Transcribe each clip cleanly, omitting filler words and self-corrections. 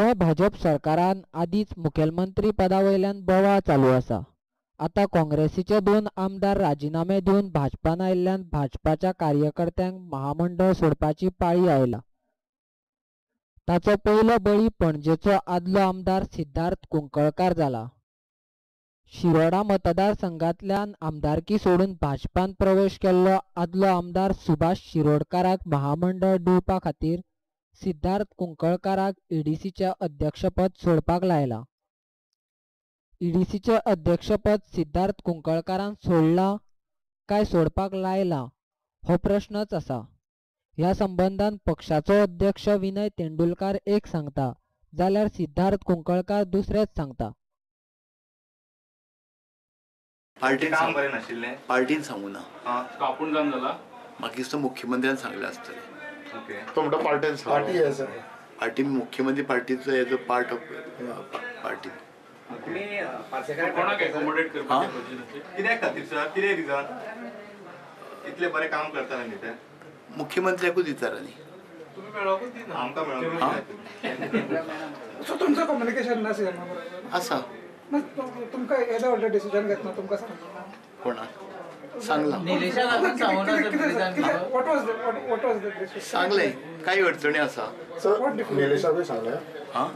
गोय भाजप सरकारान आदीच मुखेलमंत्री पदावयल्यान बोवाळ चालू आसा। आता काँग्रेसीचे 2 आमदार राजीनामे दिवन भाजपान आयिल्ल्यान भाजपाच्या कार्यकर्त्यांक महामंडळ सोडपाची पाळी आयला। ताचो पयलो बळी पणजेचो आदलो आमदार सिद्धार्थ कुंकळकार जाला। शिरोडा मतदारसंघातल्यान आमदारकी सोडून भाजपान प्रवेश केल्लो आदलो आमदार सुभाष शिरोडकाराक महामंडळ दिवपा खातीर सिद्धार्थ कुंकळकाराक ईडीसीचे अध्यक्षपद सोडपाक लायला। ईडीसीचे अध्यक्षपद सिद्धार्थ कुंकळकारान सोडला काय सोडपाक लायला हो प्रश्नच आसा। ह्या संबंधान पक्षाचो अध्यक्ष विनय तेंडुलकार एक सांगता जाल्यार सिद्धार्थ कुंकळकार दुसरेच सांगता। पार्टीन काम बरें नाशिल्लें पार्टीन सांगू ना कापून जावन जाला म्हाका दिसता मुख्यमंत्र्यान सांगलें आसतलें। ओके तो म्हणटा पार्टीन पार्टी आसा पार्टी मुख्यमंत्री पार्टीचो as a part of party कोणाक एकोमोडेट करपाचें कित्याक खातीर सर कितें रिजन इतले बरें काम करता न्ही ते मुख्यमंत्र्याकूच विचारा न्ही तुमी मेळोकूच दिना आमकां मेळोंक सो तुमचं कम्युनिकेशन ना सीएमा बरोबर आसा तुमकां येदो व्हडलो डिसिजन घेतना तुमकां सांगना कोणाक सांगला व्हॉट वॉज द डिसिजन सांगलें काही अडचणी आसा निलेशानूय सांगलें हां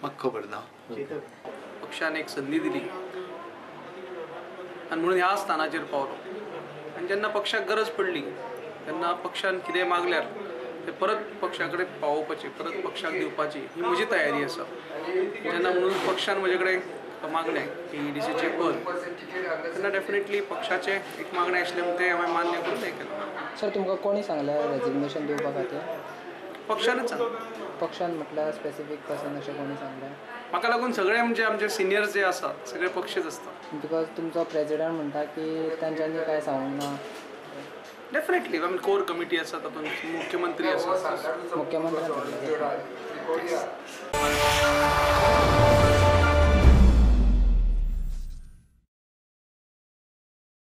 म्हाका खबर ना। पक्षान एक संधी दिली आणि म्हणून ह्या स्थानाचेर पावलो आणि जेन्ना पक्षाक गरज पडली तेन्ना पक्षान कितें मागल्यार ते परत पक्षा कडेन पावोवपाची परत पक्षाक दिवपाची ही म्हजी तयारी आसा। जेन्ना म्हणून पक्षान म्हजे कडेन मागलें की ईडीसीचें पद तेन्ना डेफिनेटली पक्षाचें एक मागणें आशिल्लें म्हणून तें हांवें मान्य करून हें केलें। सर तुमकां कोणी सांगलें रेजिग्नेशन दिवपा खातीर? पक्षानच सांगलें। पक्षान म्हटल्यार स्पेसिफीक पर्सन अशें कोणी सांगलें? म्हाका लागून सगळे म्हणजे आमचे सिनियर्स जे आसा सगळे पक्षच आसता। बिकॉज तुमचो प्रेजिडेंट म्हणटा की तांच्यांनी कांय सांगूंक ना। डेफिनेटली आमी कोर कमिटी आसा तातूंत मुख्यमंत्री आसा मुख्यमंत्र्यान